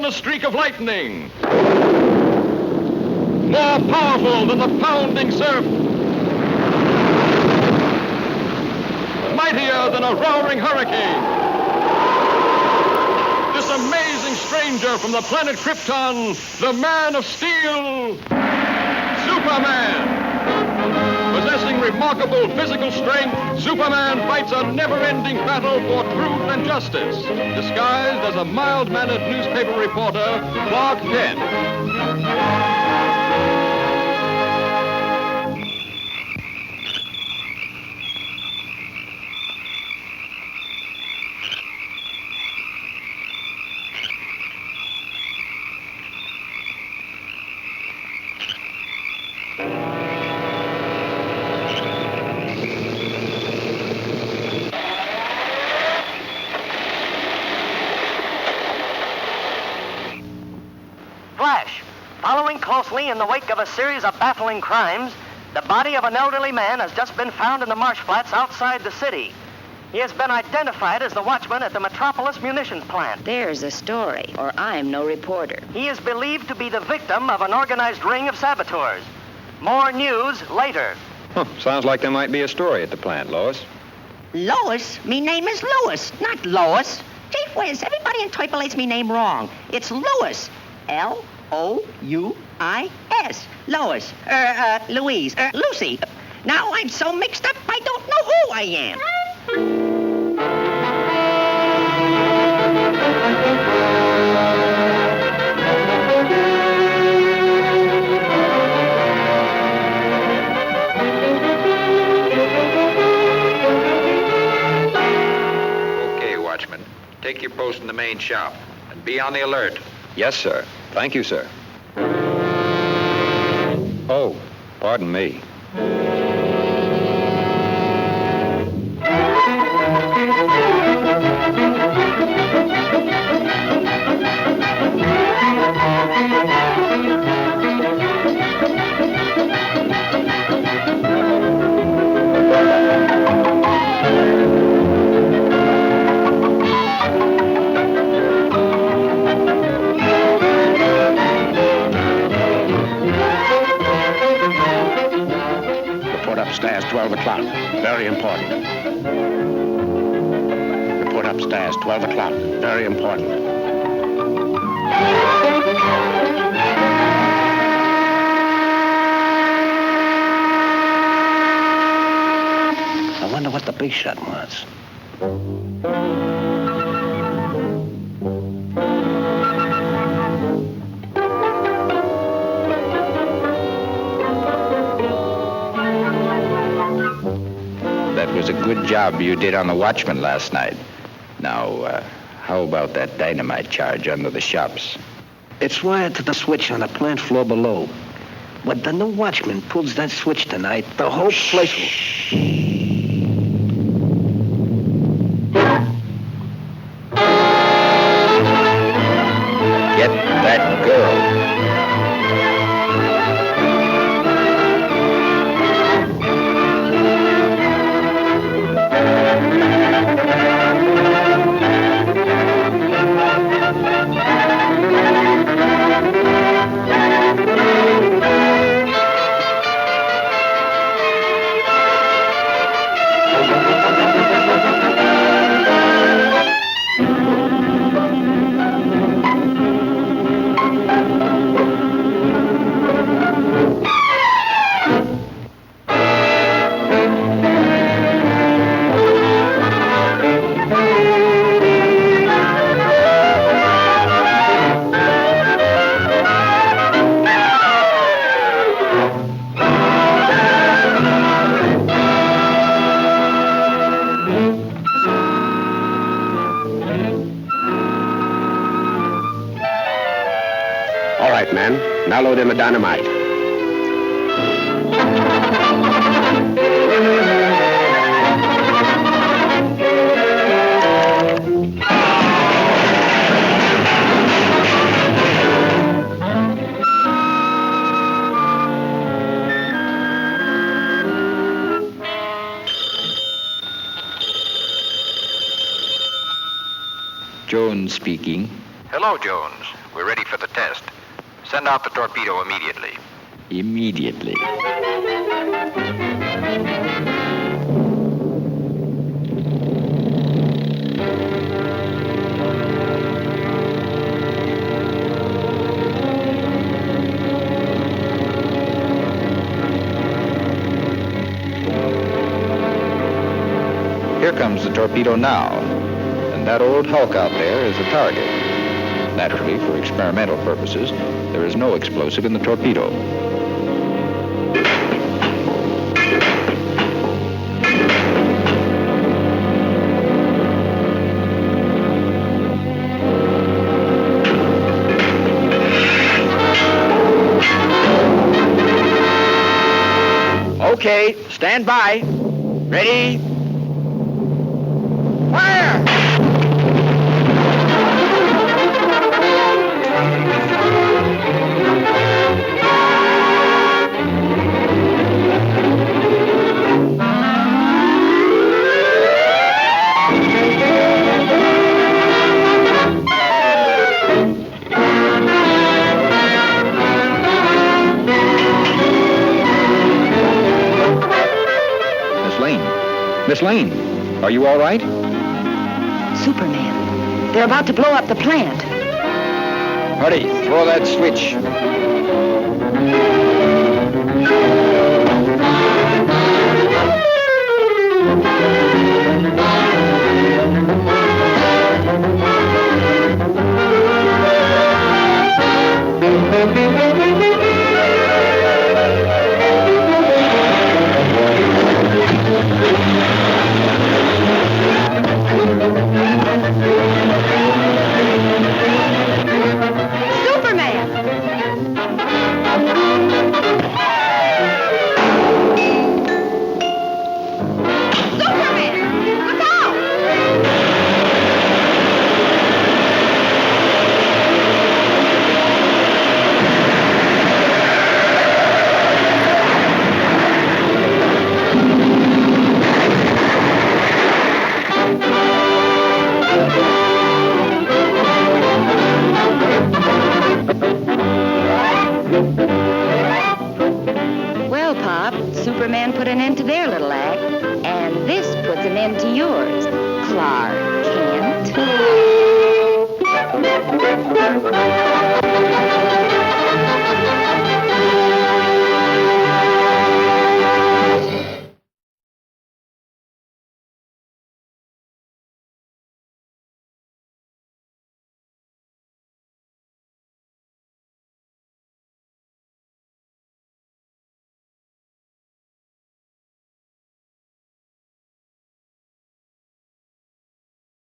A streak of lightning, more powerful than the pounding surf, mightier than a roaring hurricane. This amazing stranger from the planet Krypton, the Man of Steel, Superman. Possessing remarkable physical strength, Superman fights a never-ending battle for truth and justice, disguised as a mild-mannered newspaper reporter, Clark Kent. Flash. Following closely in the wake of a series of baffling crimes, the body of an elderly man has just been found in the marsh flats outside the city. He has been identified as the watchman at the Metropolis munitions plant. There's a story, or I'm no reporter. He is believed to be the victim of an organized ring of saboteurs. More news later. Sounds like there might be a story at the plant, Lois. Lois? Me name is Louis, not Lois. Chief Whiz, everybody interpolates me name wrong. It's Louis. L-O-U-I-S. Lois. Louise. Lucy. Now I'm so mixed up, I don't know who I am. Okay, watchman. Take your post in the main shop and be on the alert. Yes, sir. Thank you, sir. Oh, pardon me. Upstairs, 12 o'clock. Very important. Report upstairs, 12 o'clock. Very important. I wonder what the big shot was. That was a good job you did on the watchman last night. Now, how about that dynamite charge under the shops? It's wired to the switch on the plant floor below. When the new watchman pulls that switch tonight, the whole place will... Get that girl. All right, men. Now load in the dynamite. Jones speaking. Hello, Jones. We're ready for the test. Send out the torpedo immediately. Immediately. Here comes the torpedo now. And that old hulk out there is a target. Naturally, for experimental purposes, there is no explosive in the torpedo. Okay, stand by. Ready? Fire! Miss Lane, are you all right? Superman. They're about to blow up the plant. Hurry, throw that switch. Well, Pop, Superman put an end to their little act, and this puts an end to yours, Clark Kent.